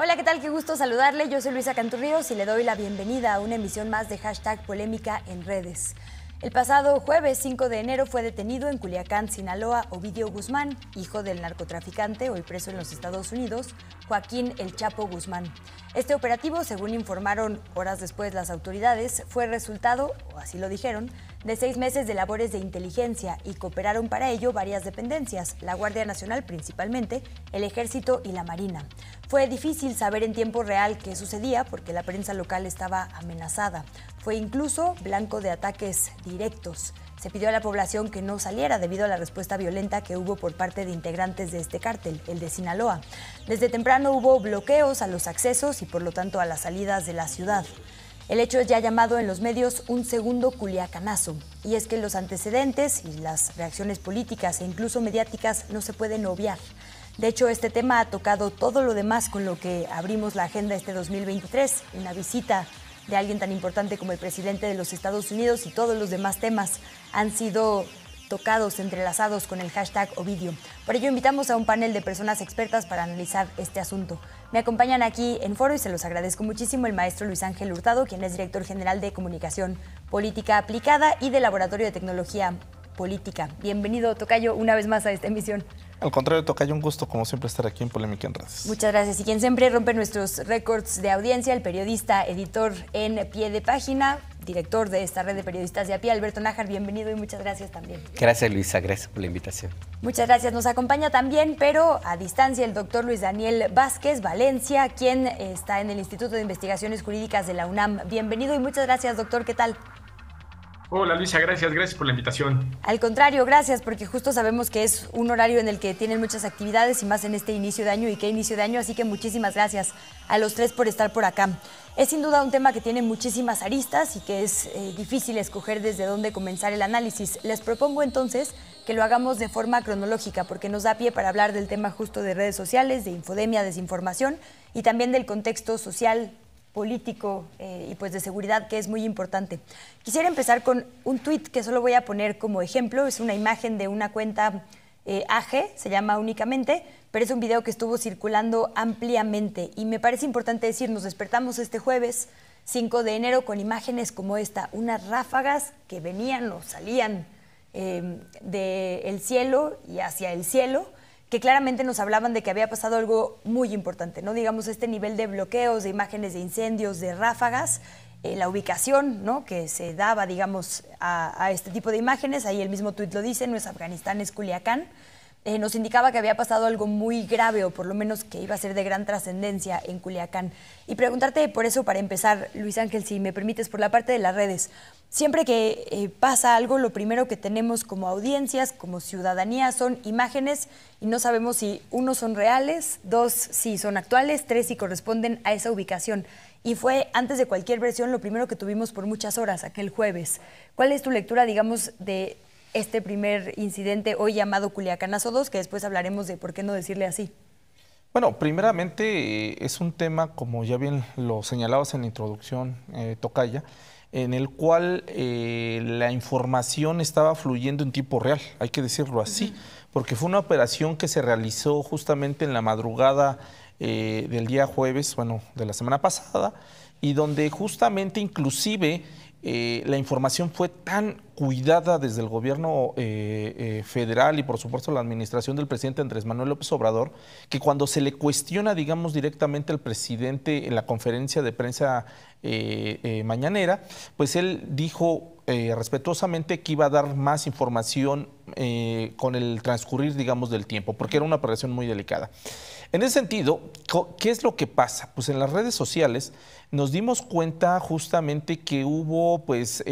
Hola, ¿qué tal? Qué gusto saludarle. Yo soy Luisa Canturríos y le doy la bienvenida a una emisión más de Hashtag Polémica en redes. El pasado jueves 5 de enero fue detenido en Culiacán, Sinaloa, Ovidio Guzmán, hijo del narcotraficante, hoy preso en los Estados Unidos, Joaquín El Chapo Guzmán. Este operativo, según informaron horas después las autoridades, fue resultado, o así lo dijeron, de 6 meses de labores de inteligencia y cooperaron para ello varias dependencias, la Guardia Nacional principalmente, el Ejército y la Marina. Fue difícil saber en tiempo real qué sucedía porque la prensa local estaba amenazada. Fue incluso blanco de ataques directos. Se pidió a la población que no saliera debido a la respuesta violenta que hubo por parte de integrantes de este cártel, el de Sinaloa. Desde temprano hubo bloqueos a los accesos y por lo tanto a las salidas de la ciudad. El hecho es ya llamado en los medios un segundo culiacanazo, y es que los antecedentes y las reacciones políticas e incluso mediáticas no se pueden obviar. De hecho, este tema ha tocado todo lo demás con lo que abrimos la agenda este 2023, una visita de alguien tan importante como el presidente de los Estados Unidos y todos los demás temas han sido tocados, entrelazados con el hashtag Ovidio. Por ello invitamos a un panel de personas expertas para analizar este asunto. Me acompañan aquí en foro y se los agradezco muchísimo el maestro Luis Ángel Hurtado, quien es director general de Comunicación Política Aplicada y del Laboratorio de Tecnología Política. Bienvenido, tocayo, una vez más a esta emisión. Al contrario, tocayo, un gusto como siempre estar aquí en Polémica en Redes. Muchas gracias. Y quien siempre rompe nuestros récords de audiencia, el periodista, editor en pie de página, director de esta red de periodistas de a pie, Alberto Nájar, bienvenido y muchas gracias también. Gracias, Luisa, gracias por la invitación. Muchas gracias. Nos acompaña también, pero a distancia, el doctor Luis Daniel Vázquez Valencia, quien está en el Instituto de Investigaciones Jurídicas de la UNAM. Bienvenido y muchas gracias, doctor. ¿Qué tal? Hola Luisa, gracias por la invitación. Al contrario, gracias, porque justo sabemos que es un horario en el que tienen muchas actividades y más en este inicio de año y qué inicio de año, así que muchísimas gracias a los tres por estar por acá. Es sin duda un tema que tiene muchísimas aristas y que es difícil escoger desde dónde comenzar el análisis. Les propongo entonces que lo hagamos de forma cronológica porque nos da pie para hablar del tema justo de redes sociales, de infodemia, desinformación y también del contexto social, político y pues de seguridad, que es muy importante. Quisiera empezar con un tuit que solo voy a poner como ejemplo. Es una imagen de una cuenta AG, se llama Únicamente, pero es un video que estuvo circulando ampliamente y me parece importante decir, nos despertamos este jueves 5 de enero con imágenes como esta, unas ráfagas que venían o salían del cielo y hacia el cielo, que claramente nos hablaban de que había pasado algo muy importante, ¿no? Digamos, este nivel de bloqueos, de imágenes de incendios, de ráfagas, la ubicación, ¿no?, que se daba, digamos, a este tipo de imágenes, ahí el mismo tuit lo dice, no es Afganistán, es Culiacán, nos indicaba que había pasado algo muy grave, o por lo menos que iba a ser de gran trascendencia en Culiacán. Y preguntarte por eso, para empezar, Luis Ángel, si me permites, por la parte de las redes. Siempre que pasa algo, lo primero que tenemos como audiencias, como ciudadanía, son imágenes y no sabemos si, uno, son reales, dos, si son actuales, tres, si corresponden a esa ubicación. Y fue, antes de cualquier versión, lo primero que tuvimos por muchas horas, aquel jueves. ¿Cuál es tu lectura, digamos, de este primer incidente hoy llamado Culiacanazo 2, que después hablaremos de por qué no decirle así? Bueno, primeramente es un tema, como ya bien lo señalabas en la introducción, tocaya, en el cual la información estaba fluyendo en tiempo real, hay que decirlo así, porque fue una operación que se realizó justamente en la madrugada del día jueves, bueno, de la semana pasada, y donde justamente inclusive la información fue tan cuidada desde el gobierno federal y por supuesto la administración del presidente Andrés Manuel López Obrador, que cuando se le cuestiona, digamos, directamente al presidente en la conferencia de prensa mañanera, pues él dijo respetuosamente que iba a dar más información con el transcurrir, digamos, del tiempo, porque era una operación muy delicada. En ese sentido, ¿qué es lo que pasa? Pues en las redes sociales nos dimos cuenta justamente que hubo pues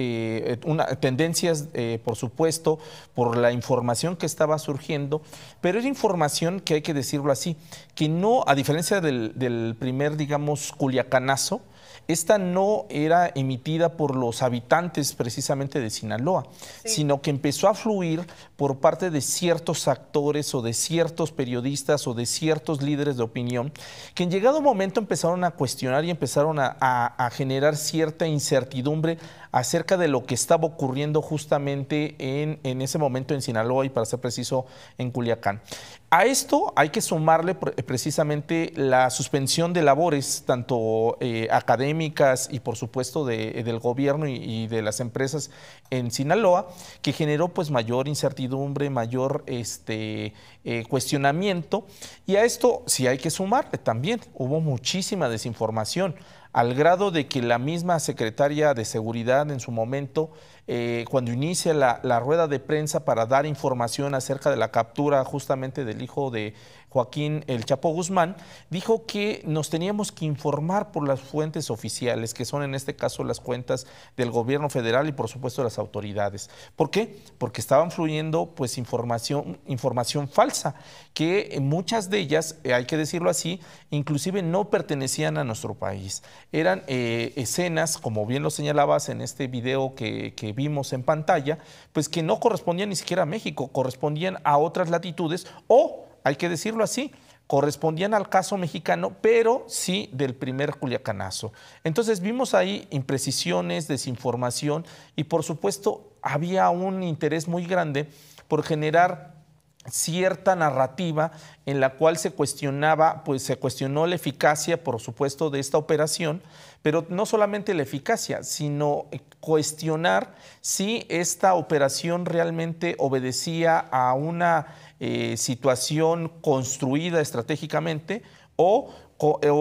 tendencias, por supuesto, por la información que estaba surgiendo, pero es información que hay que decirlo así, que no, a diferencia del primer, digamos, culiacanazo, esta no era emitida por los habitantes precisamente de Sinaloa, sino que empezó a fluir por parte de ciertos actores o de ciertos periodistas o de ciertos líderes de opinión que en llegado momento empezaron a cuestionar y empezaron a generar cierta incertidumbre acerca de lo que estaba ocurriendo justamente en ese momento en Sinaloa y, para ser preciso, en Culiacán. A esto hay que sumarle precisamente la suspensión de labores, tanto académicas y por supuesto del gobierno y de las empresas en Sinaloa, que generó pues mayor incertidumbre, mayor cuestionamiento. Y a esto sí hay que sumarle también, hubo muchísima desinformación, al grado de que la misma secretaria de Seguridad en su momento, cuando inicia la rueda de prensa para dar información acerca de la captura justamente del hijo de Joaquín El Chapo Guzmán, dijo que nos teníamos que informar por las fuentes oficiales, que son en este caso las cuentas del gobierno federal y por supuesto las autoridades. ¿Por qué? Porque estaban fluyendo pues información falsa, que muchas de ellas, hay que decirlo así, inclusive no pertenecían a nuestro país. Eran escenas, como bien lo señalabas en este video que vimos en pantalla, pues que no correspondían ni siquiera a México, correspondían a otras latitudes o, hay que decirlo así, correspondían al caso mexicano, pero sí del primer culiacanazo. Entonces vimos ahí imprecisiones, desinformación y por supuesto había un interés muy grande por generar cierta narrativa en la cual se cuestionó la eficacia, por supuesto, de esta operación, pero no solamente la eficacia, sino cuestionar si esta operación realmente obedecía a una situación construida estratégicamente o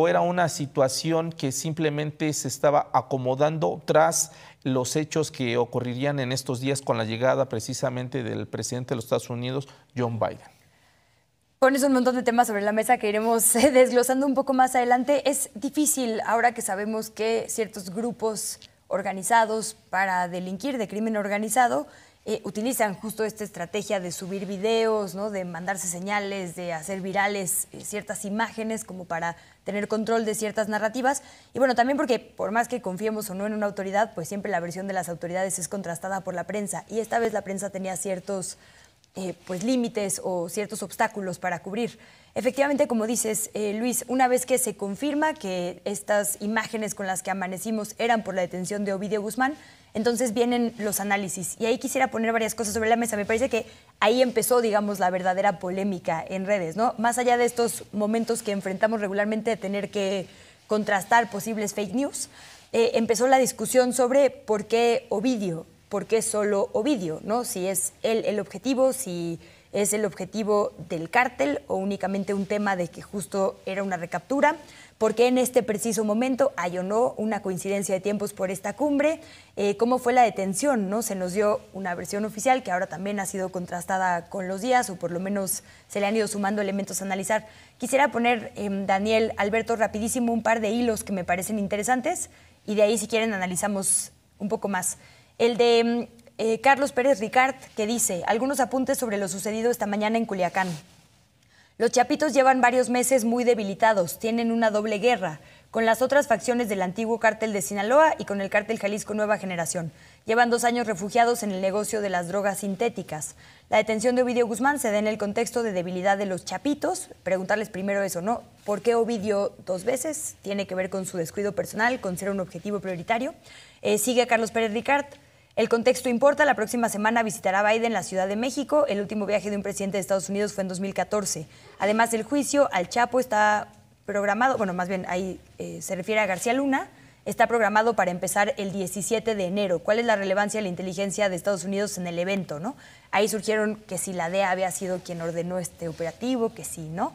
era una situación que simplemente se estaba acomodando tras los hechos que ocurrirían en estos días con la llegada precisamente del presidente de los Estados Unidos, John Biden. Pones un montón de temas sobre la mesa que iremos desglosando un poco más adelante. Es difícil ahora que sabemos que ciertos grupos organizados para delinquir, de crimen organizado, utilizan justo esta estrategia de subir videos, ¿no? De mandarse señales, de hacer virales ciertas imágenes como para tener control de ciertas narrativas. Y bueno, también porque por más que confiemos o no en una autoridad, pues siempre la versión de las autoridades es contrastada por la prensa. Y esta vez la prensa tenía ciertos pues límites o ciertos obstáculos para cubrir. Efectivamente, como dices, Luis, una vez que se confirma que estas imágenes con las que amanecimos eran por la detención de Ovidio Guzmán, entonces vienen los análisis. Y ahí quisiera poner varias cosas sobre la mesa. Me parece que ahí empezó, digamos, la verdadera polémica en redes, ¿no? Más allá de estos momentos que enfrentamos regularmente de tener que contrastar posibles fake news, empezó la discusión sobre por qué Ovidio, por qué solo Ovidio, ¿no? Si es él el objetivo, si es el objetivo del cártel o únicamente un tema de que justo era una recaptura. ¿Por qué en este preciso momento hay o no una coincidencia de tiempos por esta cumbre? ¿Cómo fue la detención, ¿no? Se nos dio una versión oficial que ahora también ha sido contrastada con los días o por lo menos se le han ido sumando elementos a analizar. Quisiera poner, Daniel, Alberto, rapidísimo un par de hilos que me parecen interesantes y de ahí, si quieren, analizamos un poco más. El de Carlos Pérez Ricard, que dice, algunos apuntes sobre lo sucedido esta mañana en Culiacán. Los chapitos llevan varios meses muy debilitados, tienen una doble guerra, con las otras facciones del antiguo cártel de Sinaloa y con el cártel Jalisco Nueva Generación. Llevan 2 años refugiados en el negocio de las drogas sintéticas. La detención de Ovidio Guzmán se da en el contexto de debilidad de los chapitos. Preguntarles primero eso, ¿no? ¿Por qué Ovidio 2 veces? Tiene que ver con su descuido personal, con ser un objetivo prioritario. Sigue Carlos Pérez Ricard. El contexto importa. La próxima semana visitará Biden la Ciudad de México. El último viaje de un presidente de Estados Unidos fue en 2014. Además, el juicio al Chapo está programado, bueno, más bien ahí se refiere a García Luna, está programado para empezar el 17 de enero. ¿Cuál es la relevancia de la inteligencia de Estados Unidos en el evento, no? Ahí surgieron que si la DEA había sido quien ordenó este operativo, que sí, ¿no?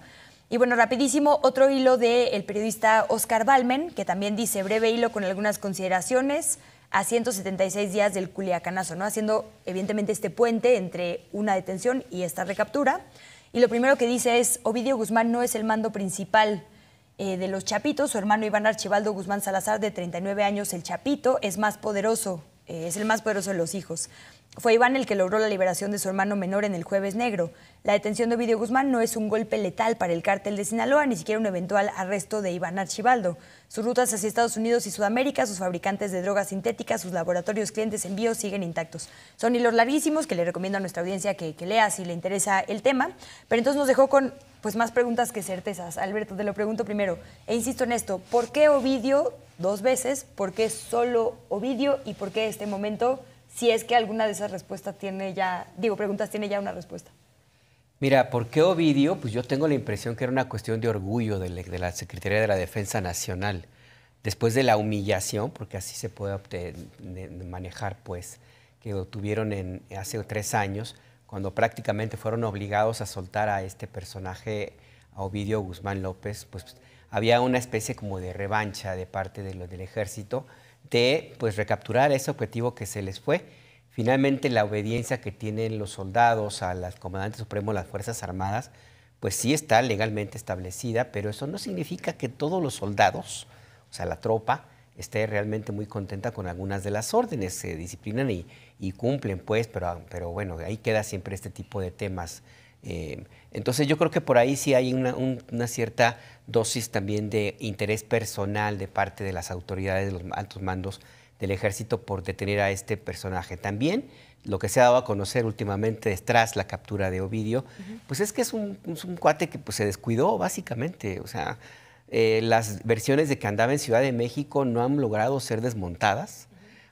Y bueno, rapidísimo, otro hilo del periodista Oscar Balmen, que también dice, breve hilo con algunas consideraciones a 176 días del Culiacanazo, ¿no? Haciendo evidentemente este puente entre una detención y esta recaptura. Y lo primero que dice es, Ovidio Guzmán no es el mando principal de los Chapitos. Su hermano Iván Archibaldo Guzmán Salazar, de 39 años, el Chapito, es más poderoso, es el más poderoso de los hijos. Fue Iván el que logró la liberación de su hermano menor en el Jueves Negro. La detención de Ovidio Guzmán no es un golpe letal para el cártel de Sinaloa, ni siquiera un eventual arresto de Iván Archibaldo. Sus rutas hacia Estados Unidos y Sudamérica, sus fabricantes de drogas sintéticas, sus laboratorios, clientes, envíos siguen intactos. Son hilos larguísimos que le recomiendo a nuestra audiencia que lea si le interesa el tema, pero entonces nos dejó con pues más preguntas que certezas. Alberto, te lo pregunto primero, e insisto en esto, ¿por qué Ovidio 2 veces? ¿Por qué solo Ovidio? ¿Y por qué este momento? Si es que alguna de esas respuestas preguntas tiene ya una respuesta. Mira, ¿por qué Ovidio? Pues yo tengo la impresión que era una cuestión de orgullo de la Secretaría de la Defensa Nacional. Después de la humillación, porque así se puede manejar, pues, que tuvieron hace 3 años, cuando prácticamente fueron obligados a soltar a este personaje, a Ovidio Guzmán López, pues había una especie como de revancha de parte del ejército, de pues recapturar ese objetivo que se les fue. Finalmente la obediencia que tienen los soldados a las comandantes supremos de las Fuerzas Armadas, pues sí está legalmente establecida, pero eso no significa que todos los soldados, o sea, la tropa, esté realmente muy contenta con algunas de las órdenes, se disciplinan y cumplen, pues, pero bueno, ahí queda siempre este tipo de temas. Entonces yo creo que por ahí sí hay una cierta dosis también de interés personal de parte de las autoridades, de los altos mandos del ejército por detener a este personaje. También lo que se ha dado a conocer últimamente tras la captura de Ovidio, pues es que es un cuate que pues, se descuidó básicamente. O sea, las versiones de que andaba en Ciudad de México no han logrado ser desmontadas.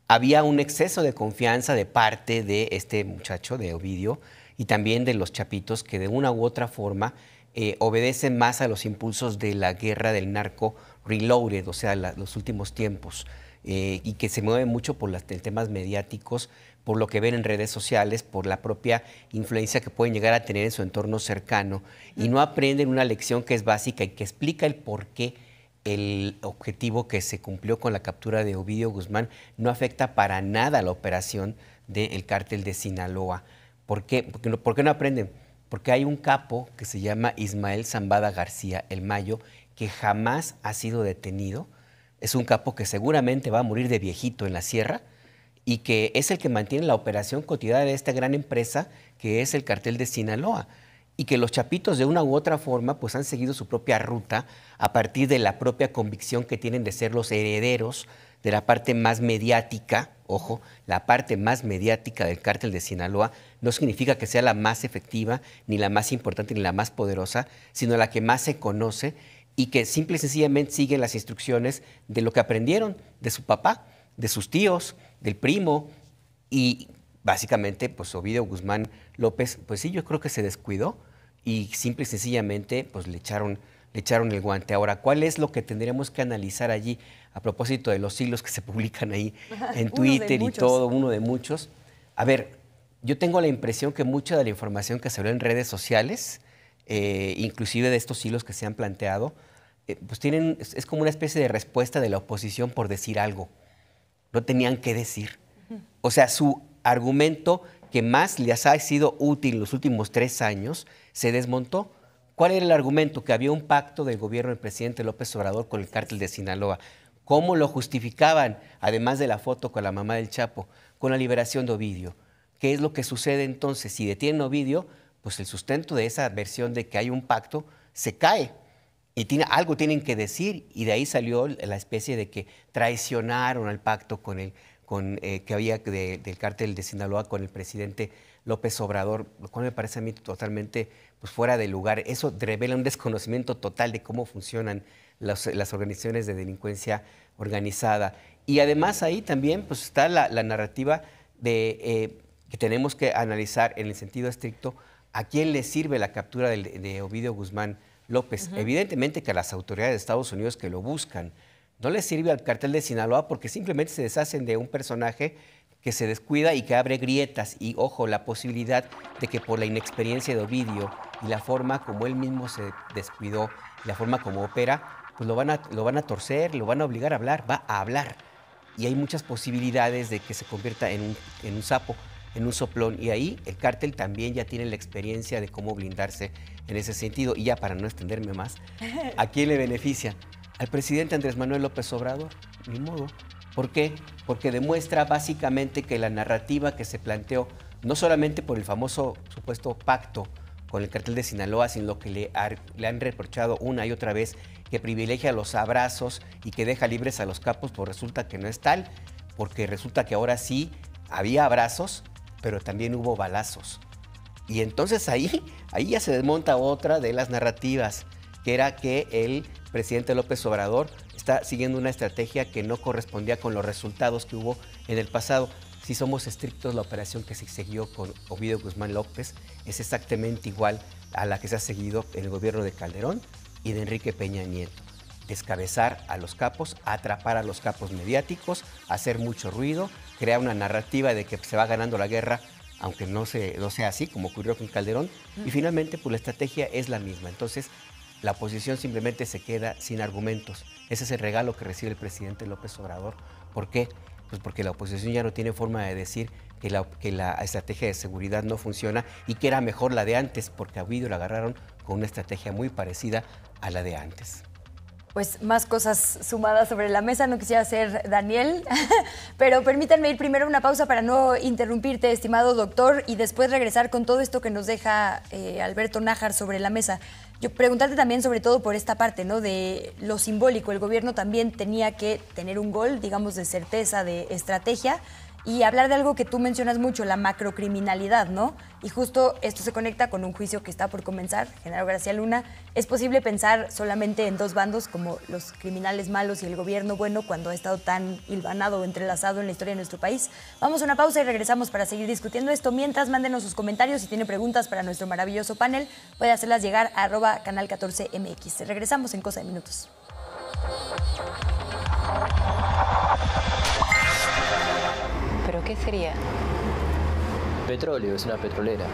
Había un exceso de confianza de parte de este muchacho, de Ovidio, y también de los chapitos que de una u otra forma obedecen más a los impulsos de la guerra del narco reloaded, o sea, los últimos tiempos, y que se mueven mucho por los temas mediáticos, por lo que ven en redes sociales, por la propia influencia que pueden llegar a tener en su entorno cercano, y no aprenden una lección que es básica y que explica el por qué el objetivo que se cumplió con la captura de Ovidio Guzmán no afecta para nada la operación del cártel de Sinaloa. ¿Por qué? ¿Por qué no aprenden? Porque hay un capo que se llama Ismael Zambada García, el Mayo, que jamás ha sido detenido. Es un capo que seguramente va a morir de viejito en la sierra y que es el que mantiene la operación cotidiana de esta gran empresa que es el cartel de Sinaloa. Y que los chapitos de una u otra forma pues han seguido su propia ruta a partir de la propia convicción que tienen de ser los herederos de la parte más mediática, ojo, la parte más mediática del cártel de Sinaloa no significa que sea la más efectiva, ni la más importante, ni la más poderosa, sino la que más se conoce y que simple y sencillamente siguen las instrucciones de lo que aprendieron de su papá, de sus tíos, del primo y básicamente pues Ovidio Guzmán López, pues sí, yo creo que se descuidó y simple y sencillamente pues le echaron el guante. Ahora, ¿cuál es lo que tendríamos que analizar allí a propósito de los hilos que se publican ahí en Twitter y todo, uno de muchos? A ver, yo tengo la impresión que mucha de la información que se ve en redes sociales, inclusive de estos hilos que se han planteado, pues es como una especie de respuesta de la oposición por decir algo. No tenían que decir. O sea, su argumento que más les ha sido útil en los últimos 3 años se desmontó. ¿Cuál era el argumento? Que había un pacto del gobierno del presidente López Obrador con el cártel de Sinaloa. ¿Cómo lo justificaban? Además de la foto con la mamá del Chapo, con la liberación de Ovidio. ¿Qué es lo que sucede entonces? Si detienen a Ovidio, pues el sustento de esa versión de que hay un pacto se cae. Y algo tienen que decir, y de ahí salió la especie de que traicionaron al pacto que había del cártel de Sinaloa con el presidente López Obrador, lo cual me parece a mí totalmente pues, fuera de lugar. Eso revela un desconocimiento total de cómo funcionan las organizaciones de delincuencia organizada. Y además ahí también pues, está la narrativa de que tenemos que analizar en el sentido estricto a quién le sirve la captura de Ovidio Guzmán López. Evidentemente que a las autoridades de Estados Unidos que lo buscan, no les sirve al cártel de Sinaloa porque simplemente se deshacen de un personaje que se descuida y que abre grietas. Y, ojo, la posibilidad de que por la inexperiencia de Ovidio y la forma como él mismo se descuidó, la forma como opera, pues lo van a torcer, lo van a obligar a hablar, va a hablar. Y hay muchas posibilidades de que se convierta en un sapo, en un soplón. Y ahí el cártel también ya tiene la experiencia de cómo blindarse en ese sentido. Y ya para no extenderme más, ¿a quién le beneficia? Al presidente Andrés Manuel López Obrador, ni modo. ¿Por qué? Porque demuestra básicamente que la narrativa que se planteó, no solamente por el famoso supuesto pacto con el cartel de Sinaloa, sino lo que le han reprochado una y otra vez, que privilegia los abrazos y que deja libres a los capos, pues resulta que no es tal, porque resulta que ahora sí había abrazos, pero también hubo balazos. Y entonces ahí ya se desmonta otra de las narrativas, que era que el presidente López Obrador está siguiendo una estrategia que no correspondía con los resultados que hubo en el pasado. Si somos estrictos, la operación que se siguió con Ovidio Guzmán López es exactamente igual a la que se ha seguido en el gobierno de Calderón y de Enrique Peña Nieto. Descabezar a los capos, atrapar a los capos mediáticos, hacer mucho ruido, crear una narrativa de que se va ganando la guerra, aunque no sea así, como ocurrió con Calderón. Y finalmente, pues la estrategia es la misma. Entonces, la oposición simplemente se queda sin argumentos. Ese es el regalo que recibe el presidente López Obrador. ¿Por qué? Pues porque la oposición ya no tiene forma de decir que la estrategia de seguridad no funciona y que era mejor la de antes, porque a Ovidio la agarraron con una estrategia muy parecida a la de antes. Pues más cosas sumadas sobre la mesa, no quisiera ser Daniel, pero permítanme ir primero a una pausa para no interrumpirte, estimado doctor, y después regresar con todo esto que nos deja Alberto Nájar sobre la mesa. Yo preguntarte también sobre todo por esta parte, ¿no?, de lo simbólico. El gobierno también tenía que tener un gol, digamos, de certeza, de estrategia, y hablar de algo que tú mencionas mucho, la macrocriminalidad, ¿no? Y justo esto se conecta con un juicio que está por comenzar, Genaro García Luna. ¿Es posible pensar solamente en dos bandos, como los criminales malos y el gobierno bueno, cuando ha estado tan hilvanado o entrelazado en la historia de nuestro país? Vamos a una pausa y regresamos para seguir discutiendo esto. Mientras, mándenos sus comentarios. Si tiene preguntas para nuestro maravilloso panel, puede hacerlas llegar a @canal14mx. Regresamos en cosa de minutos. ¿Pero qué sería? Petróleo, es una petrolera.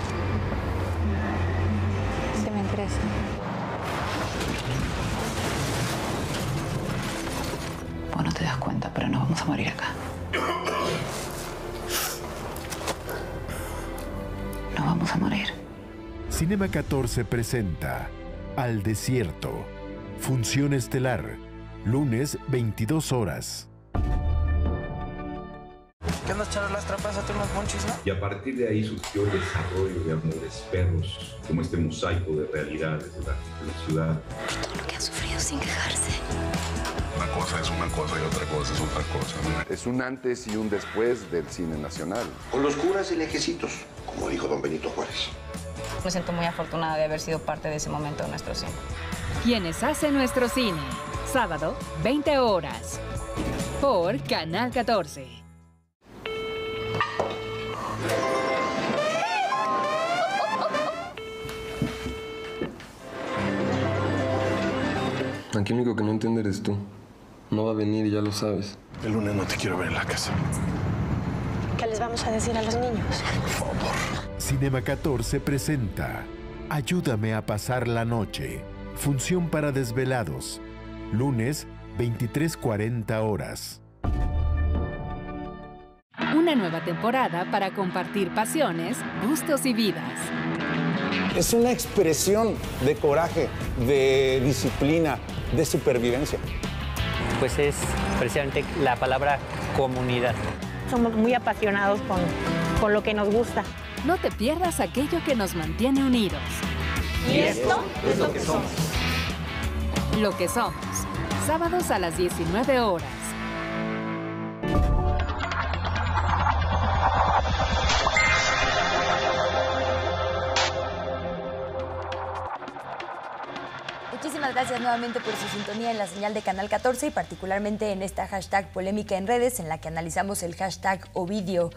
Sí, me interesa. Vos no te das cuenta, pero nos vamos a morir acá. Nos vamos a morir. Cinema 14 presenta Al Desierto. Función estelar. Lunes, 22 horas. ¿Qué onda, Charo? Las trampas, hazte unos monchis, ¿no? Y a partir de ahí surgió el desarrollo de Amores Perros, como este mosaico de realidades de la ciudad. Todo lo que ha sufrido sin quejarse. Una cosa es una cosa y otra cosa es otra cosa, ¿no? Es un antes y un después del cine nacional. Con los curas y lejecitos, como dijo don Benito Juárez. Me siento muy afortunada de haber sido parte de ese momento de nuestro cine. Quienes hacen nuestro cine. Sábado, 20 horas. Por Canal 14. Aquí lo único que no entiende eres tú. No va a venir y ya lo sabes. El lunes no te quiero ver en la casa. ¿Qué les vamos a decir a los niños? Por favor. Cinema 14 presenta Ayúdame a pasar la noche. Función para desvelados. Lunes, 23:40 horas. Una nueva temporada para compartir pasiones, gustos y vidas. Es una expresión de coraje, de disciplina, de supervivencia. Pues es precisamente la palabra comunidad. Somos muy apasionados con lo que nos gusta. No te pierdas aquello que nos mantiene unidos. Y esto es lo que somos. Lo que somos. Sábados a las 19 horas. Muchísimas gracias nuevamente por su sintonía en la señal de Canal 14 y particularmente en esta hashtag polémica en redes en la que analizamos el hashtag Ovidio.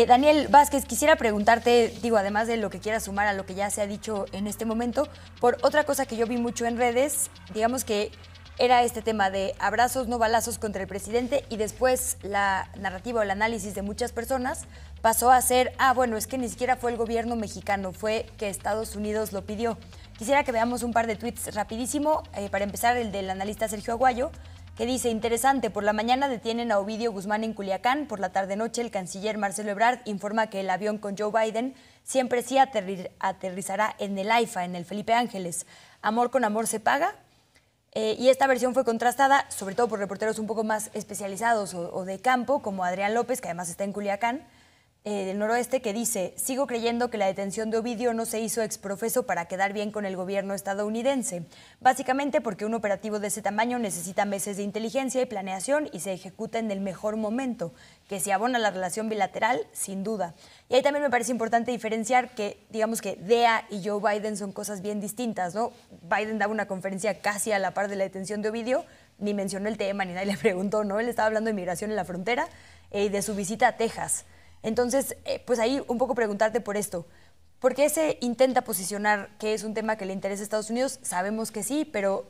Daniel Vázquez, quisiera preguntarte, además de lo que quieras sumar a lo que ya se ha dicho en este momento, por otra cosa que yo vi mucho en redes, digamos que era este tema de abrazos, no balazos contra el presidente, y después la narrativa o el análisis de muchas personas pasó a ser, bueno, es que ni siquiera fue el gobierno mexicano, fue que Estados Unidos lo pidió. Quisiera que veamos un par de tweets rapidísimo. Para empezar, el del analista Sergio Aguayo, que dice: interesante, por la mañana detienen a Ovidio Guzmán en Culiacán, por la tarde-noche el canciller Marcelo Ebrard informa que el avión con Joe Biden siempre sí aterrizará en el AIFA, en el Felipe Ángeles. Amor con amor se paga. Y esta versión fue contrastada, sobre todo por reporteros un poco más especializados o de campo, como Adrián López, que además está en Culiacán, del noroeste, que dice: sigo creyendo que la detención de Ovidio no se hizo exprofeso para quedar bien con el gobierno estadounidense, básicamente porque un operativo de ese tamaño necesita meses de inteligencia y planeación y se ejecuta en el mejor momento, que si abona la relación bilateral, sin duda. Y ahí también me parece importante diferenciar que, digamos que DEA y Joe Biden son cosas bien distintas, ¿no? Biden daba una conferencia casi a la par de la detención de Ovidio, ni mencionó el tema, ni nadie le preguntó, ¿no? Él estaba hablando de migración en la frontera y de su visita a Texas. Entonces, pues ahí un poco preguntarte por esto. ¿Por qué se intenta posicionar que es un tema que le interesa a Estados Unidos? Sabemos que sí, pero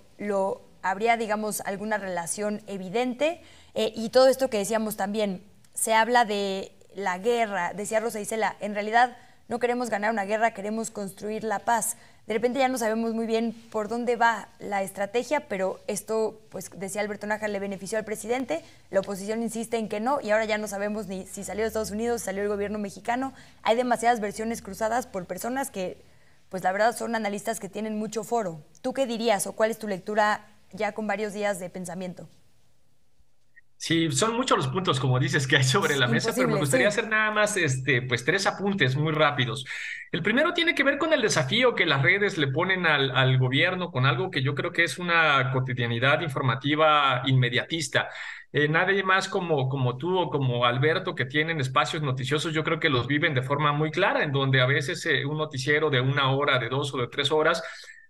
¿habría, digamos, alguna relación evidente? Y todo esto que decíamos también, se habla de la guerra, decía Rosa Isela, en realidad no queremos ganar una guerra, queremos construir la paz. De repente ya no sabemos muy bien por dónde va la estrategia, pero esto, pues decía Alberto Nájar, le benefició al presidente, la oposición insiste en que no, y ahora ya no sabemos ni si salió de Estados Unidos, salió el gobierno mexicano. Hay demasiadas versiones cruzadas por personas que, pues la verdad, son analistas que tienen mucho foro. ¿Tú qué dirías o cuál es tu lectura ya con varios días de pensamiento? Sí, son muchos los puntos, como dices, que hay sobre la mesa, pero me gustaría hacer nada más pues 3 apuntes muy rápidos. El primero tiene que ver con el desafío que las redes le ponen al gobierno con algo que yo creo que es una cotidianidad informativa inmediatista. Nadie más como tú o como Alberto, que tienen espacios noticiosos, yo creo que los viven de forma muy clara, en donde a veces un noticiero de 1 hora, de 2 o de 3 horas,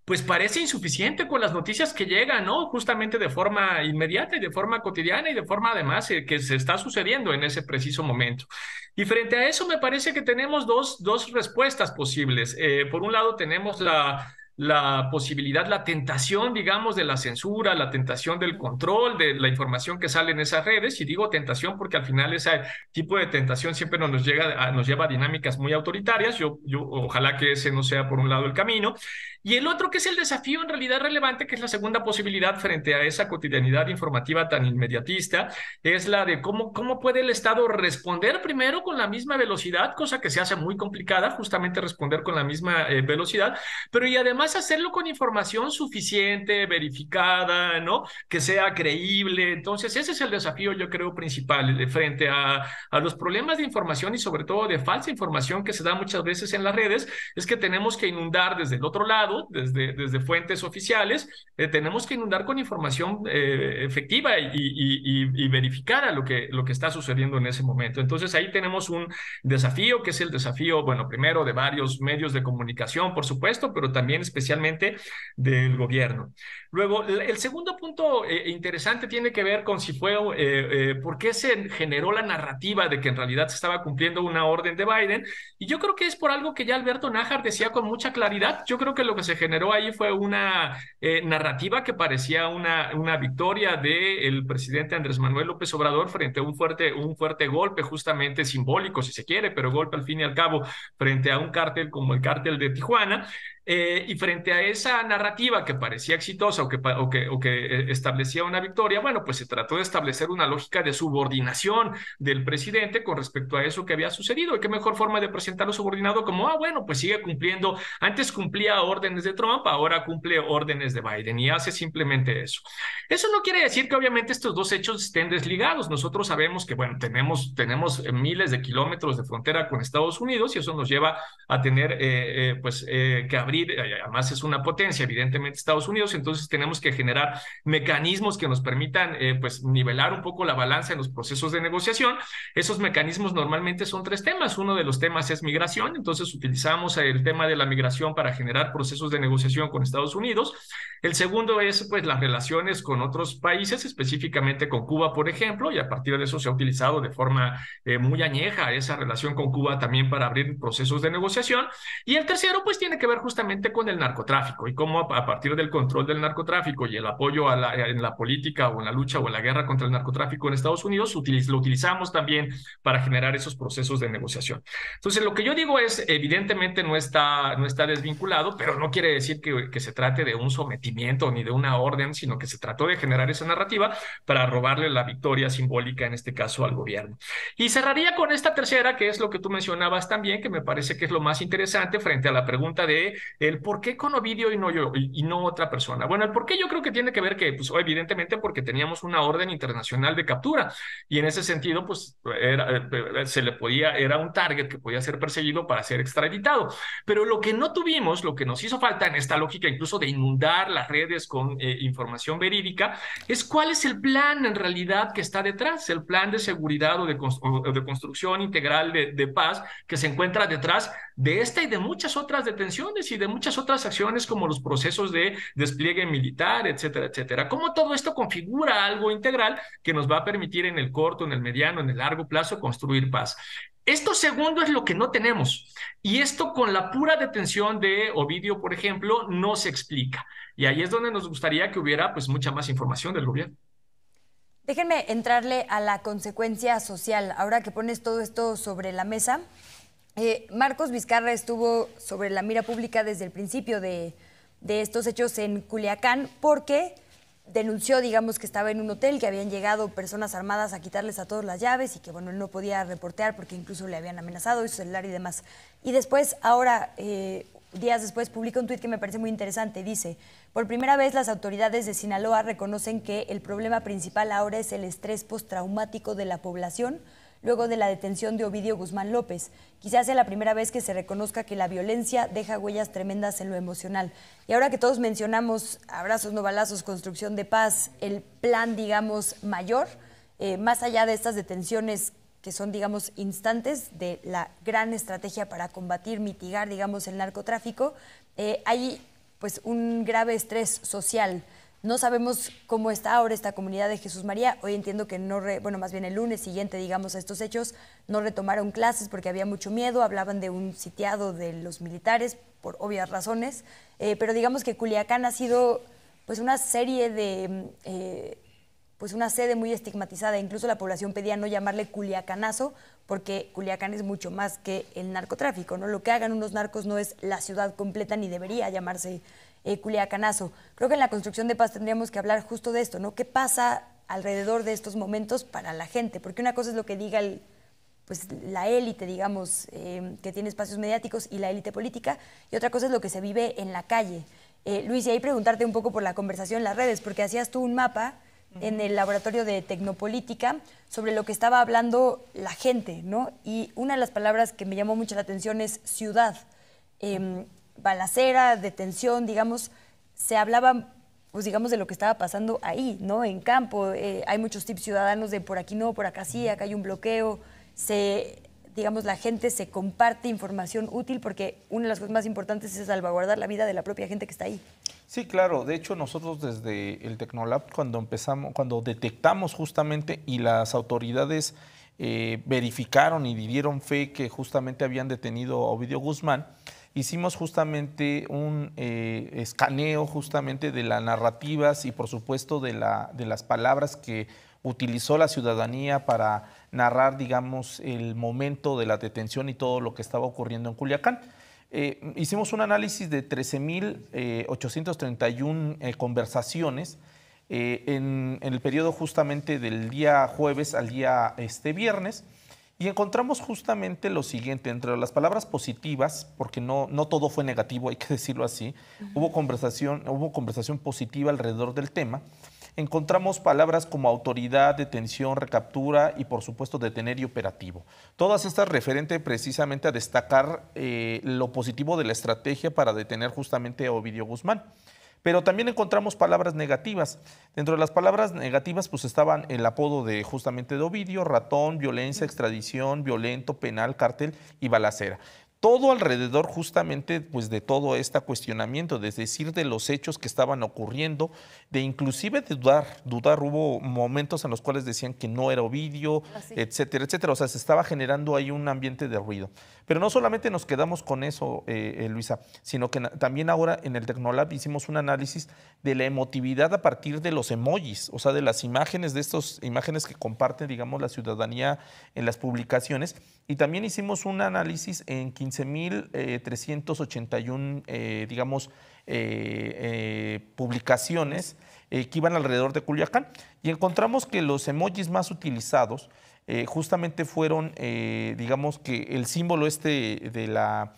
pues parece insuficiente con las noticias que llegan, ¿no? Justamente de forma inmediata y de forma cotidiana y de forma además que se está sucediendo en ese preciso momento. Y frente a eso me parece que tenemos dos respuestas posibles. Por un lado tenemos la posibilidad, la tentación, digamos, de la censura, la tentación del control de la información que sale en esas redes. Y digo tentación porque al final ese tipo de tentación siempre nos lleva a dinámicas muy autoritarias. Yo ojalá que ese no sea por un lado el camino. Y el otro, que es el desafío en realidad relevante, que es la segunda posibilidad frente a esa cotidianidad informativa tan inmediatista, es la de cómo puede el Estado responder primero con la misma velocidad, cosa que se hace muy complicada, justamente responder con la misma velocidad, pero y además hacerlo con información suficiente, verificada, ¿no? Que sea creíble. Entonces ese es el desafío, yo creo, principal frente a los problemas de información y sobre todo de falsa información que se da muchas veces en las redes, es que tenemos que inundar desde el otro lado, desde fuentes oficiales, tenemos que inundar con información efectiva y verificada lo que está sucediendo en ese momento. Entonces ahí tenemos un desafío, que es el desafío, bueno, primero de varios medios de comunicación, por supuesto, pero también especialmente del gobierno. Luego, el segundo punto interesante tiene que ver con si fue, por qué se generó la narrativa de que en realidad se estaba cumpliendo una orden de Biden, y yo creo que es por algo que ya Alberto Nájar decía con mucha claridad. Yo creo que lo que se generó ahí fue una narrativa que parecía una victoria del presidente Andrés Manuel López Obrador frente a un fuerte golpe, justamente simbólico, si se quiere, pero golpe al fin y al cabo, frente a un cártel como el cártel de Tijuana. Y frente a esa narrativa que parecía exitosa o que establecía una victoria, bueno, pues se trató de establecer una lógica de subordinación del presidente con respecto a eso que había sucedido. Y qué mejor forma de presentarlo subordinado como, bueno, pues sigue cumpliendo. Antes cumplía órdenes de Trump, ahora cumple órdenes de Biden y hace simplemente eso. Eso no quiere decir que obviamente estos dos hechos estén desligados. Nosotros sabemos que, bueno, tenemos miles de kilómetros de frontera con Estados Unidos y eso nos lleva a tener, que abrir. Además es una potencia, evidentemente, Estados Unidos, entonces tenemos que generar mecanismos que nos permitan pues nivelar un poco la balanza en los procesos de negociación. Esos mecanismos normalmente son 3 temas. Uno de los temas es migración, entonces utilizamos el tema de la migración para generar procesos de negociación con Estados Unidos. El segundo es pues las relaciones con otros países, específicamente con Cuba, por ejemplo, y a partir de eso se ha utilizado de forma muy añeja esa relación con Cuba también para abrir procesos de negociación. Y el tercero pues tiene que ver justamente con el narcotráfico y cómo a partir del control del narcotráfico y el apoyo en la política o en la lucha o en la guerra contra el narcotráfico en Estados Unidos, lo utilizamos también para generar esos procesos de negociación. Entonces lo que yo digo es, evidentemente no está desvinculado, pero no quiere decir que se trate de un sometimiento ni de una orden, sino que se trató de generar esa narrativa para robarle la victoria simbólica, en este caso al gobierno. Y cerraría con esta tercera, que es lo que tú mencionabas también, que me parece que es lo más interesante frente a la pregunta de el por qué con Ovidio y no yo y no otra persona. Bueno, el por qué yo creo que tiene que ver que, pues, evidentemente porque teníamos una orden internacional de captura y en ese sentido, pues, era un target que podía ser perseguido para ser extraditado. Pero lo que no tuvimos, lo que nos hizo falta en esta lógica incluso de inundar las redes con información verídica, es cuál es el plan en realidad que está detrás, el plan de seguridad o de construcción integral de paz que se encuentra detrás de esta y de muchas otras detenciones y de muchas otras acciones como los procesos de despliegue militar, etcétera, etcétera. Cómo todo esto configura algo integral que nos va a permitir en el corto, en el mediano, en el largo plazo construir paz. Esto segundo es lo que no tenemos. Y esto con la pura detención de Ovidio, por ejemplo, no se explica. Y ahí es donde nos gustaría que hubiera pues mucha más información del gobierno. Déjenme entrarle a la consecuencia social. Ahora que pones todo esto sobre la mesa, Marcos Vizcarra estuvo sobre la mira pública desde el principio de estos hechos en Culiacán porque denunció, digamos, que estaba en un hotel, que habían llegado personas armadas a quitarles a todos las llaves y que, bueno, él no podía reportear porque incluso le habían amenazado y su celular y demás. Y después, ahora, días después, publica un tuit que me parece muy interesante. Dice, por primera vez las autoridades de Sinaloa reconocen que el problema principal ahora es el estrés postraumático de la población luego de la detención de Ovidio Guzmán López. Quizás sea la primera vez que se reconozca que la violencia deja huellas tremendas en lo emocional. Y ahora que todos mencionamos abrazos, no balazos, construcción de paz, el plan, digamos, mayor, más allá de estas detenciones que son, digamos, instantes de la gran estrategia para combatir, mitigar, digamos, el narcotráfico, hay pues un grave estrés social. No sabemos cómo está ahora esta comunidad de Jesús María. Hoy entiendo que más bien el lunes siguiente, digamos, a estos hechos, no retomaron clases porque había mucho miedo, hablaban de un sitiado de los militares, por obvias razones, pero digamos que Culiacán ha sido pues una serie de, pues una sede muy estigmatizada. Incluso la población pedía no llamarle Culiacanazo, porque Culiacán es mucho más que el narcotráfico, ¿no? Lo que hagan unos narcos no es la ciudad completa ni debería llamarse Culiacanazo. Creo que en la construcción de paz tendríamos que hablar justo de esto, ¿no? ¿Qué pasa alrededor de estos momentos para la gente? Porque una cosa es lo que diga pues, la élite, digamos, que tiene espacios mediáticos y la élite política, y otra cosa es lo que se vive en la calle. Luis, y ahí preguntarte un poco por la conversación en las redes, porque hacías tú un mapa en el laboratorio de Tecnopolítica sobre lo que estaba hablando la gente, ¿no? Y una de las palabras que me llamó mucho la atención es ciudad. Balacera, detención, digamos, se hablaba, pues digamos, de lo que estaba pasando ahí, ¿no? En campo, hay muchos tips ciudadanos de por aquí no, por acá sí, acá hay un bloqueo, digamos, la gente se comparte información útil porque una de las cosas más importantes es salvaguardar la vida de la propia gente que está ahí. Sí, claro. De hecho, nosotros desde el Tecnolab, cuando detectamos justamente y las autoridades verificaron y dieron fe que justamente habían detenido a Ovidio Guzmán, hicimos justamente un escaneo justamente de las narrativas y por supuesto de las palabras que utilizó la ciudadanía para narrar, digamos, el momento de la detención y todo lo que estaba ocurriendo en Culiacán. Hicimos un análisis de 13,831 conversaciones en el periodo justamente del día jueves al día viernes. Y encontramos justamente lo siguiente, entre las palabras positivas, porque no todo fue negativo, hay que decirlo así, hubo conversación positiva alrededor del tema. Encontramos palabras como autoridad, detención, recaptura y por supuesto detener y operativo. Todas estas referentes precisamente a destacar lo positivo de la estrategia para detener justamente a Ovidio Guzmán. Pero también encontramos palabras negativas. Dentro de las palabras negativas pues estaban el apodo de justamente de Ovidio, ratón, violencia, extradición, violento, penal, cártel y balacera. Todo alrededor justamente pues de todo este cuestionamiento, es decir, de los hechos que estaban ocurriendo, de inclusive de dudar, hubo momentos en los cuales decían que no era Ovidio, etcétera, etcétera. O sea, se estaba generando ahí un ambiente de ruido. Pero no solamente nos quedamos con eso, Luisa, sino que también ahora en el Tecnolab hicimos un análisis de la emotividad a partir de los emojis, o sea, de las imágenes, de estas imágenes que comparte, digamos, la ciudadanía en las publicaciones. Y también hicimos un análisis en 15,381, digamos, publicaciones que iban alrededor de Culiacán. Y encontramos que los emojis más utilizados justamente fueron, digamos, que el símbolo de la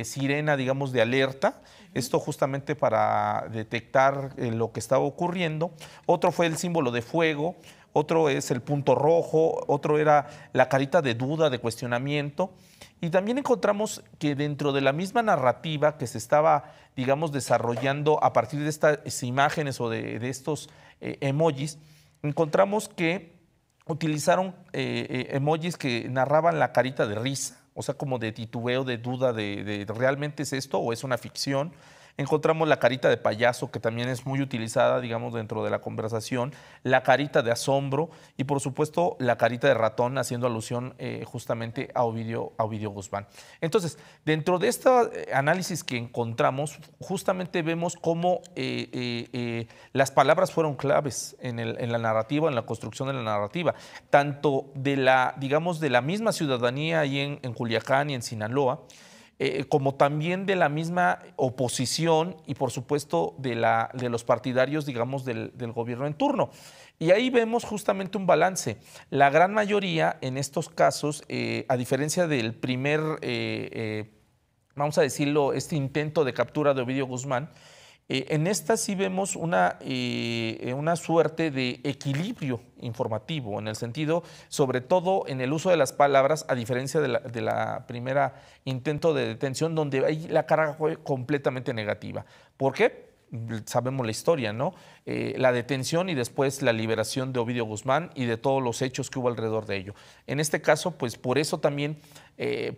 sirena, digamos, de alerta. Esto justamente para detectar lo que estaba ocurriendo. Otro fue el símbolo de fuego, otro es el punto rojo, otro era la carita de duda, de cuestionamiento. Y también encontramos que dentro de la misma narrativa que se estaba, digamos, desarrollando a partir de estas imágenes o de estos emojis, encontramos que utilizaron emojis que narraban la carita de risa, o sea, como de titubeo, de duda, de ¿realmente es esto o es una ficción? Encontramos la carita de payaso, que también es muy utilizada, digamos, dentro de la conversación, la carita de asombro y, por supuesto, la carita de ratón, haciendo alusión justamente a Ovidio Guzmán. Entonces, dentro de este análisis que encontramos, justamente vemos cómo las palabras fueron claves en la narrativa, en la construcción de la narrativa, tanto de la, digamos, de la misma ciudadanía ahí en Culiacán y en Sinaloa, como también de la misma oposición y, por supuesto, de los partidarios, digamos, del gobierno en turno. Y ahí vemos justamente un balance. La gran mayoría en estos casos, a diferencia del primer, vamos a decirlo, este intento de captura de Ovidio Guzmán, en esta sí vemos una suerte de equilibrio informativo, en el sentido, sobre todo en el uso de las palabras, a diferencia de la primera intento de detención, donde ahí la carga fue completamente negativa. ¿Por qué? Sabemos la historia, ¿no? La detención y después la liberación de Ovidio Guzmán y de todos los hechos que hubo alrededor de ello. En este caso, pues por eso también,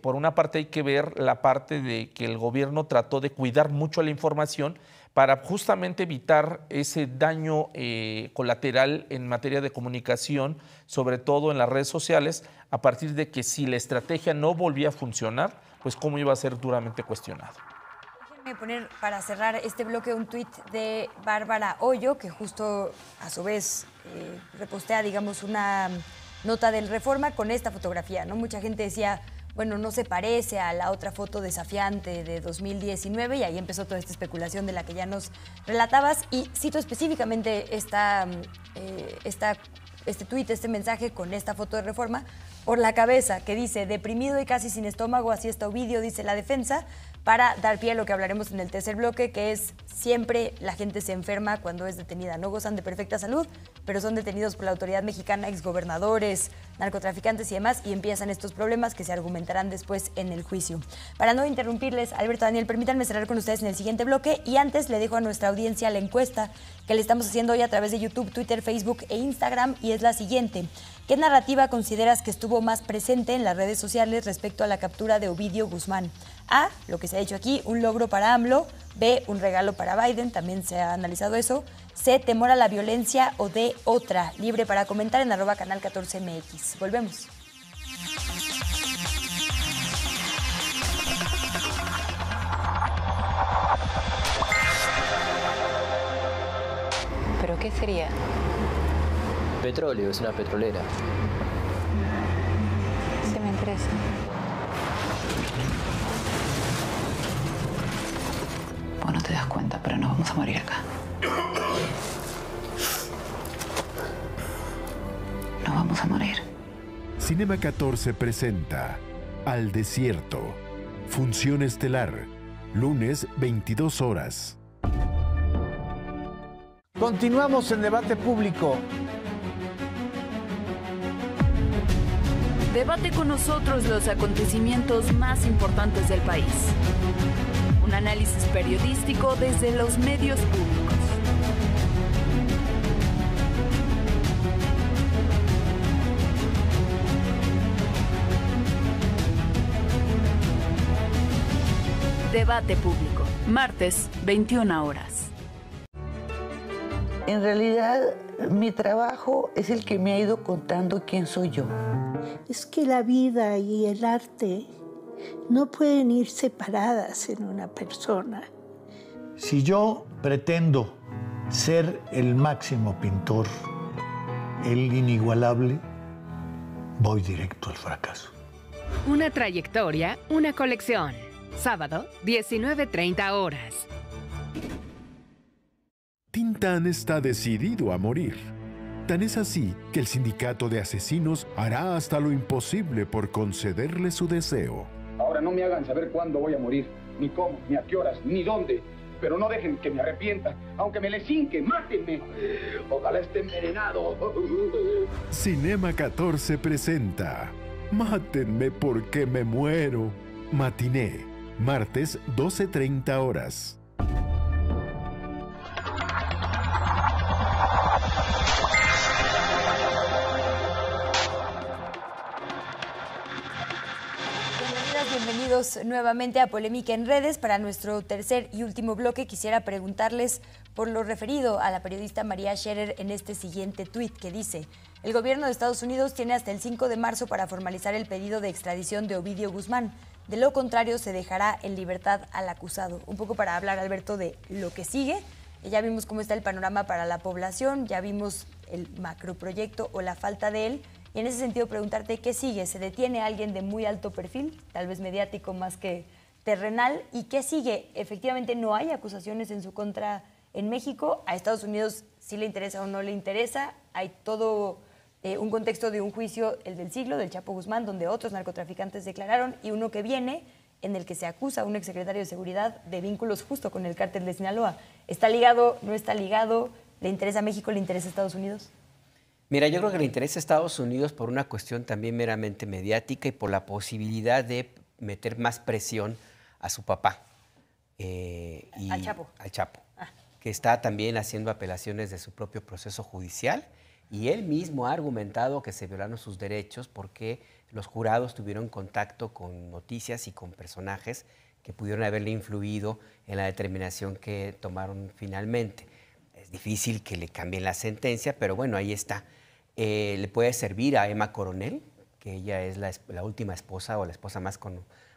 por una parte hay que ver la parte de que el gobierno trató de cuidar mucho la información para justamente evitar ese daño colateral en materia de comunicación, sobre todo en las redes sociales, a partir de que si la estrategia no volvía a funcionar, pues cómo iba a ser duramente cuestionado. Déjenme poner para cerrar este bloque un tuit de Bárbara Hoyo, que justo a su vez repostea, digamos, una nota del Reforma con esta fotografía, ¿no? Mucha gente decía, bueno, no se parece a la otra foto desafiante de 2019 y ahí empezó toda esta especulación de la que ya nos relatabas. Y cito específicamente este tuit, este mensaje con esta foto de Reforma, por la cabeza, que dice, deprimido y casi sin estómago, así está Ovidio, dice la defensa, para dar pie a lo que hablaremos en el tercer bloque, que es siempre la gente se enferma cuando es detenida. No gozan de perfecta salud, pero son detenidos por la autoridad mexicana, exgobernadores, narcotraficantes y demás, y empiezan estos problemas que se argumentarán después en el juicio. Para no interrumpirles, Alberto, Daniel, permítanme cerrar con ustedes en el siguiente bloque, y antes le dejo a nuestra audiencia la encuesta que le estamos haciendo hoy a través de YouTube, Twitter, Facebook e Instagram, y es la siguiente. ¿Qué narrativa consideras que estuvo más presente en las redes sociales respecto a la captura de Ovidio Guzmán? A, lo que se ha hecho aquí, un logro para AMLO. B, un regalo para Biden, también se ha analizado eso. C, temor a la violencia. O D, otra. Libre para comentar en @canal14mx. Volvemos. ¿Pero qué sería? Petróleo, es una petrolera. Sí me interesa. Vos no te das cuenta, pero nos vamos a morir acá. Nos vamos a morir. Cinema 14 presenta Al Desierto. Función estelar. Lunes, 22 horas. Continuamos en debate público. Debate con nosotros los acontecimientos más importantes del país. Un análisis periodístico desde los medios públicos. Debate público, martes, 21 horas. En realidad, mi trabajo es el que me ha ido contando quién soy yo. Es que la vida y el arte no pueden ir separadas en una persona. Si yo pretendo ser el máximo pintor, el inigualable, voy directo al fracaso. Una trayectoria, una colección. Sábado, 19:30 horas. Tintán está decidido a morir. Tan es así que el sindicato de asesinos hará hasta lo imposible por concederle su deseo. Ahora no me hagan saber cuándo voy a morir, ni cómo, ni a qué horas, ni dónde. Pero no dejen que me arrepienta, aunque me les hinque, mátenme. Ojalá esté envenenado. Cinema 14 presenta Mátenme porque me muero. Matiné, martes 12:30 horas. Bienvenidos nuevamente a Polémica en Redes. Para nuestro tercer y último bloque quisiera preguntarles por lo referido a la periodista María Scherer en este siguiente tuit que dice: el gobierno de Estados Unidos tiene hasta el 5 de marzo para formalizar el pedido de extradición de Ovidio Guzmán. De lo contrario, se dejará en libertad al acusado. Un poco para hablar, Alberto, de lo que sigue. Ya vimos cómo está el panorama para la población, ya vimos el macroproyecto o la falta de él. Y en ese sentido, preguntarte qué sigue. ¿Se detiene alguien de muy alto perfil, tal vez mediático más que terrenal? ¿Y qué sigue? Efectivamente, no hay acusaciones en su contra en México. A Estados Unidos sí le interesa o no le interesa. Hay todo un contexto de un juicio, el del siglo, del Chapo Guzmán, donde otros narcotraficantes declararon, y uno que viene en el que se acusa a un exsecretario de Seguridad de vínculos justo con el cártel de Sinaloa. ¿Está ligado? ¿No está ligado? ¿Le interesa a México? ¿Le interesa a Estados Unidos? Mira, yo creo que le interesa a Estados Unidos por una cuestión también meramente mediática y por la posibilidad de meter más presión a su papá. Al Chapo. Al Chapo, que está también haciendo apelaciones de su propio proceso judicial, y él mismo ha argumentado que se violaron sus derechos porque los jurados tuvieron contacto con noticias y con personajes que pudieron haberle influido en la determinación que tomaron finalmente. Es difícil que le cambien la sentencia, pero bueno, ahí está. Le puede servir a Emma Coronel, que ella es la última esposa o la esposa más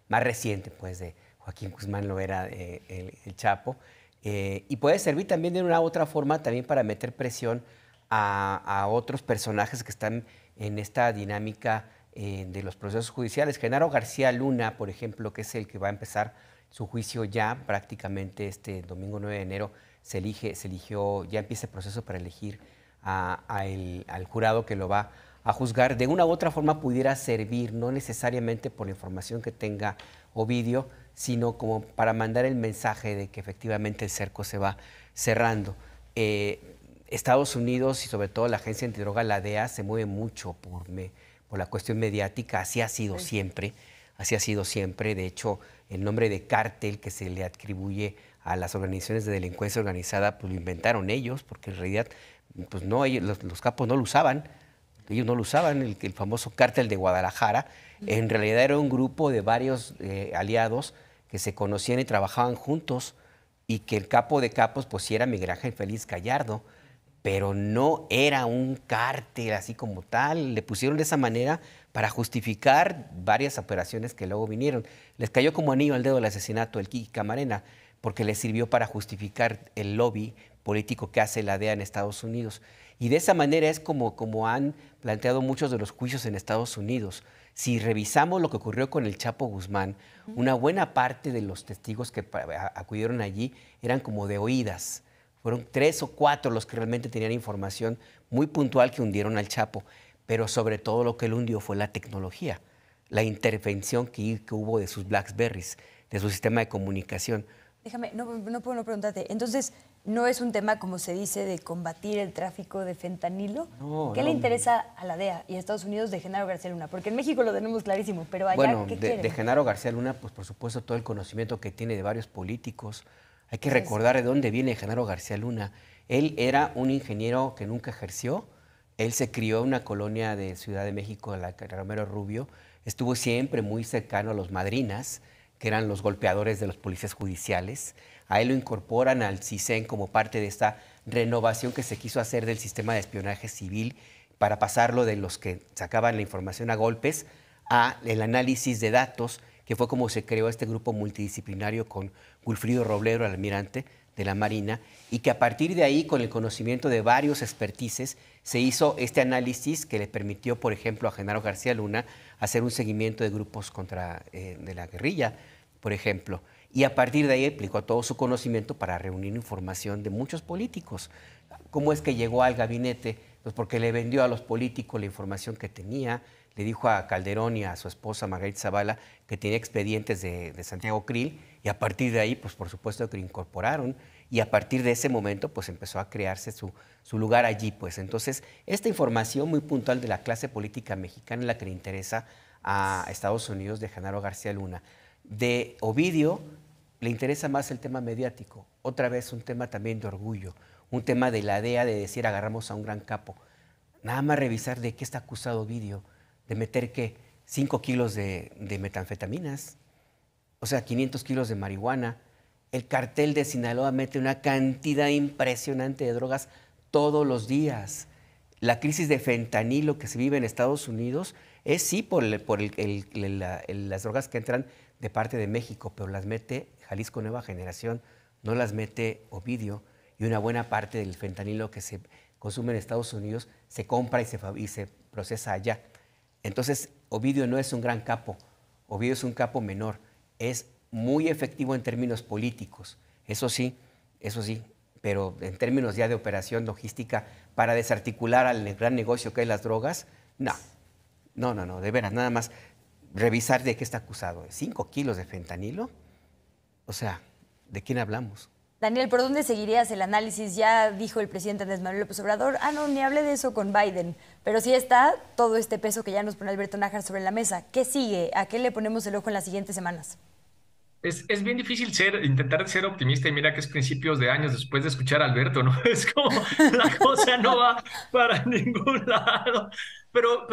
reciente pues, de Joaquín Guzmán Loera, el Chapo. Y puede servir también de una u otra forma también para meter presión a otros personajes que están en esta dinámica de los procesos judiciales. Genaro García Luna, por ejemplo, que es el que va a empezar su juicio ya prácticamente este domingo 9 de enero, se eligió, ya empieza el proceso para elegir al jurado que lo va a juzgar. De una u otra forma pudiera servir, no necesariamente por la información que tenga Ovidio, sino como para mandar el mensaje de que efectivamente el cerco se va cerrando. Estados Unidos y sobre todo la agencia antidroga, la DEA, se mueve mucho por la cuestión mediática. Así ha sido siempre, así ha sido siempre. De hecho, el nombre de cártel que se le atribuye a las organizaciones de delincuencia organizada, pues lo inventaron ellos, porque en realidad pues no, los capos no lo usaban, ellos no lo usaban, el famoso cártel de Guadalajara. En realidad era un grupo de varios aliados que se conocían y trabajaban juntos, y que el capo de capos pues sí era Miguel Ángel Félix Gallardo, pero no era un cártel así como tal. Le pusieron de esa manera para justificar varias operaciones que luego vinieron. Les cayó como anillo al dedo el asesinato del Kiki Camarena, porque les sirvió para justificar el lobby político que hace la DEA en Estados Unidos. Y de esa manera es como han planteado muchos de los juicios en Estados Unidos. Si revisamos lo que ocurrió con el Chapo Guzmán, una buena parte de los testigos que acudieron allí eran como de oídas. Fueron 3 o 4 los que realmente tenían información muy puntual que hundieron al Chapo. Pero sobre todo lo que lo hundió fue la tecnología, la intervención que hubo de sus Blackberries, de su sistema de comunicación. Déjame, no puedo no preguntarte. Entonces, ¿no es un tema, como se dice, de combatir el tráfico de fentanilo? No, ¿Qué le interesa a la DEA y a Estados Unidos de Genaro García Luna? Porque en México lo tenemos clarísimo, pero allá, ¿qué quieren? De Genaro García Luna, pues por supuesto todo el conocimiento que tiene de varios políticos. Hay que recordar de dónde viene Genaro García Luna. Él era un ingeniero que nunca ejerció. Él se crió en una colonia de Ciudad de México, la Romero Rubio. Estuvo siempre muy cercano a los madrinas, que eran los golpeadores de los policías judiciales. A él lo incorporan al CISEN como parte de esta renovación que se quiso hacer del sistema de espionaje civil para pasarlo de los que sacaban la información a golpes a el análisis de datos, que fue como se creó este grupo multidisciplinario con Wilfrido Robledo, el almirante de la Marina, y que a partir de ahí, con el conocimiento de varios expertices, se hizo este análisis que le permitió, por ejemplo, a Genaro García Luna hacer un seguimiento de grupos de la guerrilla, por ejemplo. Y a partir de ahí aplicó todo su conocimiento para reunir información de muchos políticos. ¿Cómo es que llegó al gabinete? Pues porque le vendió a los políticos la información que tenía, le dijo a Calderón y a su esposa Margarita Zavala que tenía expedientes de Santiago Krill, y a partir de ahí, pues por supuesto que lo incorporaron, y a partir de ese momento pues empezó a crearse su lugar allí. Pues entonces esta información muy puntual de la clase política mexicana es la que le interesa a Estados Unidos, de Genaro García Luna. De Ovidio le interesa más el tema mediático, otra vez un tema también de orgullo, un tema de la DEA, de decir agarramos a un gran capo. Nada más revisar de qué está acusado Ovidio, de meter, ¿qué? 5 kilos de metanfetaminas, o sea, 500 kilos de marihuana. El cartel de Sinaloa mete una cantidad impresionante de drogas todos los días. La crisis de fentanilo que se vive en Estados Unidos es sí por las drogas que entran de parte de México, pero las mete Jalisco Nueva Generación, no las mete Ovidio, y una buena parte del fentanilo que se consume en Estados Unidos se compra y se procesa allá. Entonces, Ovidio no es un gran capo, Ovidio es un capo menor, es muy efectivo en términos políticos, eso sí, pero en términos ya de operación logística para desarticular al gran negocio que es las drogas, no, de veras, nada más revisar de qué está acusado. 5 kilos de fentanilo, o sea, ¿de quién hablamos? Daniel, ¿por dónde seguirías el análisis? Ya dijo el presidente Andrés Manuel López Obrador, no, ni hablé de eso con Biden, pero sí está todo este peso que ya nos pone Alberto Nájar sobre la mesa. ¿Qué sigue? ¿A qué le ponemos el ojo en las siguientes semanas? Es bien difícil intentar ser optimista, y mira que es principios de años después de escuchar a Alberto, ¿no? Es como la cosa no va para ningún lado. Pero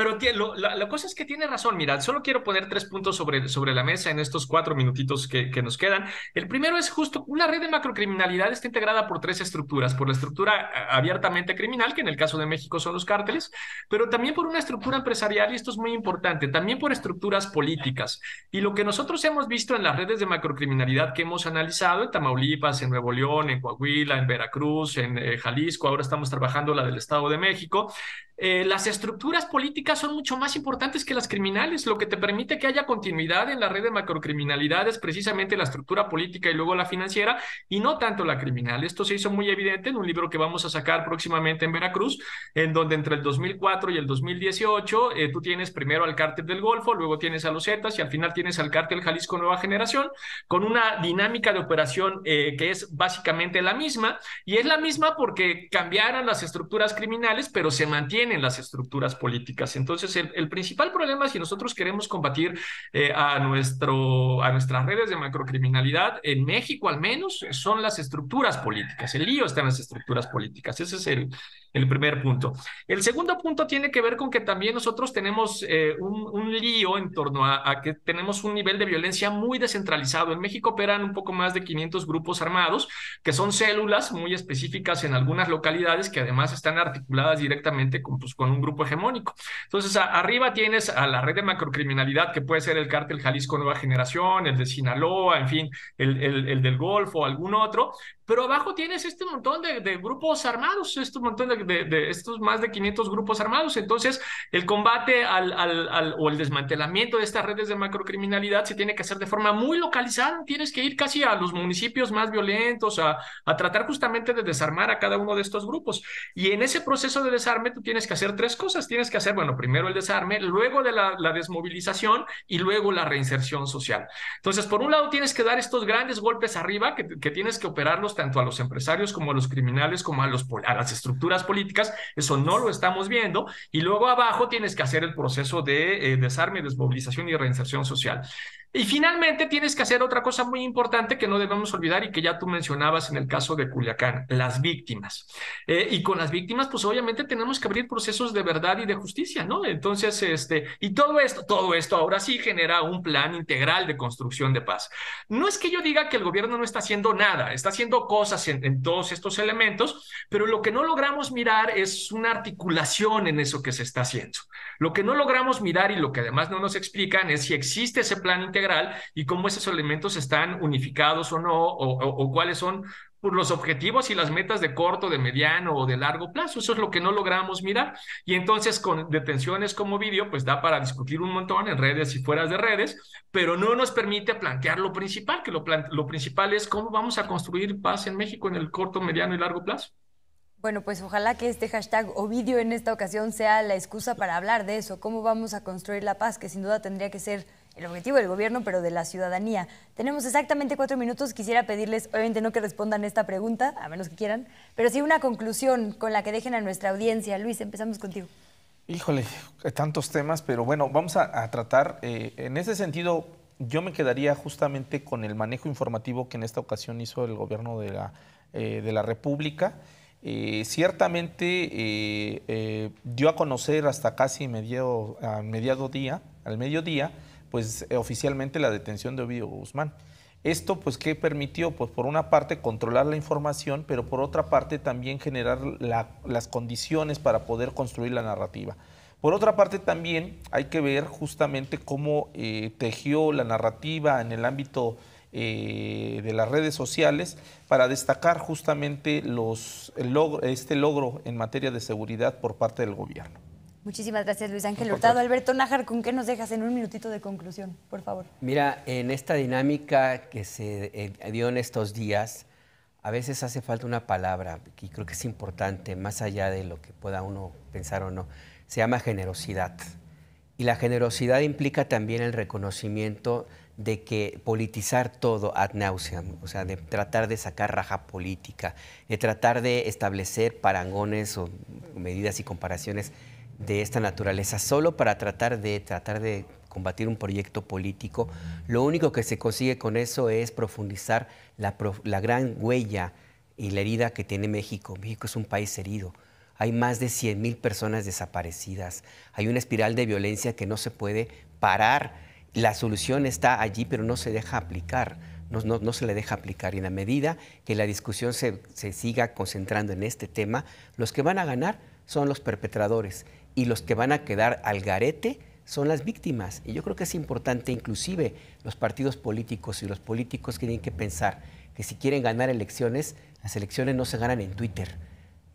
la cosa es que tiene razón. Mira, solo quiero poner 3 puntos sobre la mesa en estos 4 minutitos que nos quedan. El primero es justo, una red de macrocriminalidad está integrada por 3 estructuras. Por la estructura abiertamente criminal, que en el caso de México son los cárteles, pero también por una estructura empresarial, y esto es muy importante, también por estructuras políticas. Y lo que nosotros hemos visto en las redes de macrocriminalidad que hemos analizado en Tamaulipas, en Nuevo León, en Coahuila, en Veracruz, en Jalisco, ahora estamos trabajando la del Estado de México, las estructuras políticas son mucho más importantes que las criminales. Lo que te permite que haya continuidad en la red de macrocriminalidad es precisamente la estructura política y luego la financiera, y no tanto la criminal. Esto se hizo muy evidente en un libro que vamos a sacar próximamente en Veracruz, en donde entre el 2004 y el 2018 tú tienes primero al Cártel del Golfo, luego tienes a los Zetas y al final tienes al Cártel Jalisco Nueva Generación, con una dinámica de operación que es básicamente la misma, y es la misma porque cambiaron las estructuras criminales, pero se mantienen las estructuras políticas. Entonces, el principal problema, si nosotros queremos combatir a nuestras redes de macrocriminalidad, en México al menos, son las estructuras políticas. El lío está en las estructuras políticas. Ese es el primer punto. El segundo punto tiene que ver con que también nosotros tenemos un lío en torno a que tenemos un nivel de violencia muy descentralizado. En México operan un poco más de 500 grupos armados, que son células muy específicas en algunas localidades, que además están articuladas directamente con un grupo hegemónico. Entonces, arriba tienes a la red de macrocriminalidad, que puede ser el Cártel Jalisco Nueva Generación, el de Sinaloa, en fin, el del Golfo, algún otro, pero abajo tienes este montón de grupos armados, estos más de 500 grupos armados. Entonces, el combate o el desmantelamiento de estas redes de macrocriminalidad se tiene que hacer de forma muy localizada. Tienes que ir casi a los municipios más violentos, a tratar justamente de desarmar a cada uno de estos grupos. Y en ese proceso de desarme tú tienes que hacer 3 cosas. Tienes que hacer, bueno, primero el desarme, luego de la desmovilización y luego la reinserción social. Entonces, por un lado tienes que dar estos grandes golpes arriba, que tienes que operarlos tanto a los empresarios como a los criminales, como a las estructuras políticas. Eso no lo estamos viendo. Y luego abajo tienes que hacer el proceso de desarme, desmovilización y reinserción social. Y finalmente tienes que hacer otra cosa muy importante que no debemos olvidar, y que ya tú mencionabas en el caso de Culiacán: las víctimas. Y con las víctimas, pues obviamente tenemos que abrir procesos de verdad y de justicia, ¿no? Entonces, y todo esto ahora sí genera un plan integral de construcción de paz. No es que yo diga que el gobierno no está haciendo nada, está haciendo cosas en todos estos elementos, pero lo que no logramos mirar es una articulación en eso que se está haciendo. Lo que no logramos mirar, y lo que además no nos explican, es si existe ese plan integral y cómo esos elementos están unificados o no, o cuáles son los objetivos y las metas de corto, de mediano o de largo plazo. Eso es lo que no logramos mirar. Y entonces, con detenciones como Ovidio, pues da para discutir un montón en redes y fuera de redes, pero no nos permite plantear lo principal, que lo principal es cómo vamos a construir paz en México en el corto, mediano y largo plazo. Bueno, pues ojalá que este hashtag Ovidio en esta ocasión sea la excusa para hablar de eso, cómo vamos a construir la paz, que sin duda tendría que ser el objetivo del gobierno, pero de la ciudadanía. Tenemos exactamente 4 minutos. Quisiera pedirles, obviamente no que respondan esta pregunta, a menos que quieran, pero sí una conclusión con la que dejen a nuestra audiencia. Luis, empezamos contigo. Híjole, tantos temas, pero bueno, vamos a tratar. En ese sentido, yo me quedaría justamente con el manejo informativo que en esta ocasión hizo el gobierno de la República. Ciertamente dio a conocer hasta casi al mediodía, pues oficialmente la detención de Ovidio Guzmán. Esto, pues, ¿qué permitió? Pues, por una parte, controlar la información, pero por otra parte, también generar las condiciones para poder construir la narrativa. Por otra parte, también hay que ver justamente cómo tejió la narrativa en el ámbito de las redes sociales para destacar justamente este logro en materia de seguridad por parte del gobierno. Muchísimas gracias, Luis Ángel Hurtado. Alberto Nájar, ¿con qué nos dejas en un minutito de conclusión, por favor? Mira, en esta dinámica que se dio en estos días, a veces hace falta una palabra que creo que es importante, más allá de lo que pueda uno pensar o no, se llama generosidad. Y la generosidad implica también el reconocimiento de que politizar todo ad nauseam, o sea, de tratar de sacar raja política, de tratar de establecer parangones o medidas y comparaciones de esta naturaleza, solo para tratar de combatir un proyecto político, lo único que se consigue con eso es profundizar la gran huella y la herida que tiene México. México es un país herido. Hay más de 100,000 personas desaparecidas. Hay una espiral de violencia que no se puede parar. La solución está allí, pero no se deja aplicar. No se le deja aplicar. Y en la medida que la discusión se siga concentrando en este tema, los que van a ganar son los perpetradores y los que van a quedar al garete son las víctimas. Y yo creo que es importante, inclusive los partidos políticos y los políticos tienen que pensar que si quieren ganar elecciones, las elecciones no se ganan en Twitter.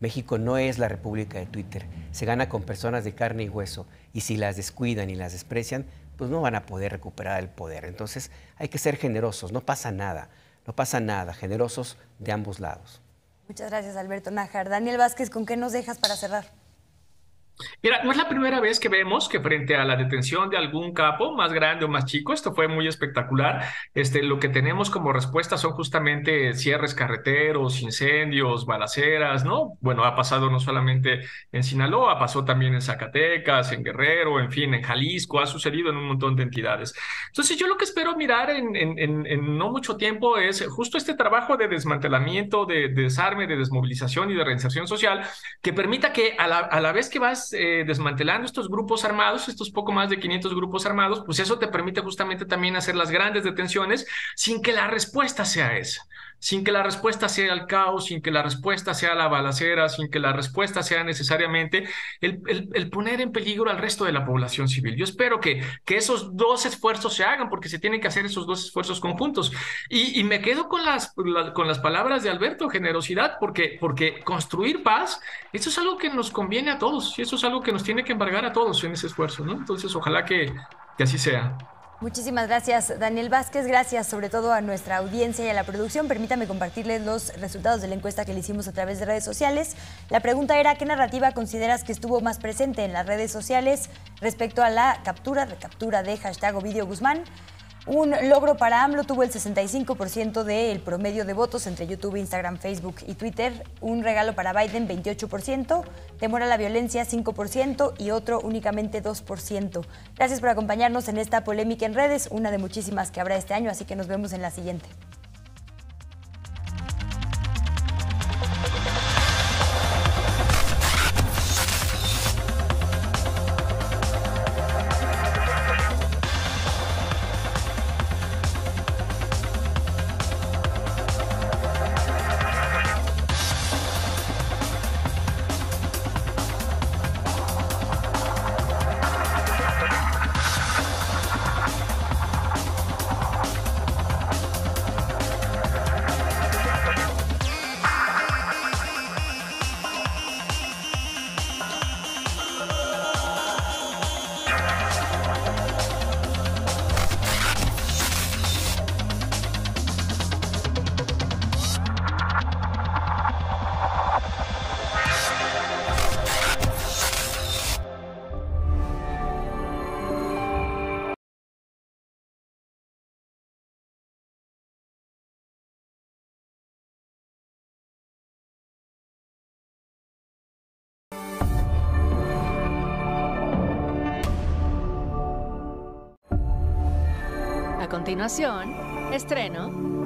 México no es la república de Twitter, se gana con personas de carne y hueso, y si las descuidan y las desprecian, pues no van a poder recuperar el poder. Entonces hay que ser generosos, no pasa nada, generosos de ambos lados. Muchas gracias, Alberto Nájar. Daniel Vázquez, ¿con qué nos dejas para cerrar? Mira, no es la primera vez que vemos que frente a la detención de algún capo, más grande o más chico, esto fue muy espectacular, lo que tenemos como respuesta son justamente cierres carreteros, incendios, balaceras, ¿no? Bueno, ha pasado no solamente en Sinaloa, pasó también en Zacatecas, en Guerrero, en fin, en Jalisco, ha sucedido en un montón de entidades. Entonces yo lo que espero mirar en no mucho tiempo es justo este trabajo de desmantelamiento, de desarme, de desmovilización y de reinserción social, que permita que a la vez que vas desmantelando estos grupos armados, estos poco más de 500 grupos armados, pues eso te permite justamente también hacer las grandes detenciones sin que la respuesta sea esa, sin que la respuesta sea el caos, sin que la respuesta sea la balacera, sin que la respuesta sea necesariamente el poner en peligro al resto de la población civil. Yo espero que esos dos esfuerzos se hagan, porque se tienen que hacer esos dos esfuerzos conjuntos. Y me quedo con las palabras de Alberto, generosidad, porque construir paz, eso es algo que nos conviene a todos, y eso es algo que nos tiene que embargar a todos en ese esfuerzo, ¿no? Entonces, ojalá que así sea. Muchísimas gracias, Daniel Vázquez. Gracias sobre todo a nuestra audiencia y a la producción. Permítame compartirles los resultados de la encuesta que le hicimos a través de redes sociales. La pregunta era, ¿qué narrativa consideras que estuvo más presente en las redes sociales respecto a la recaptura de hashtag Ovidio Guzmán? Un logro para AMLO, tuvo el 65% del promedio de votos entre YouTube, Instagram, Facebook y Twitter. Un regalo para Biden, 28%. Temor a la violencia, 5%. Y otro, únicamente 2%. Gracias por acompañarnos en esta polémica en redes, una de muchísimas que habrá este año, así que nos vemos en la siguiente. continuación, estreno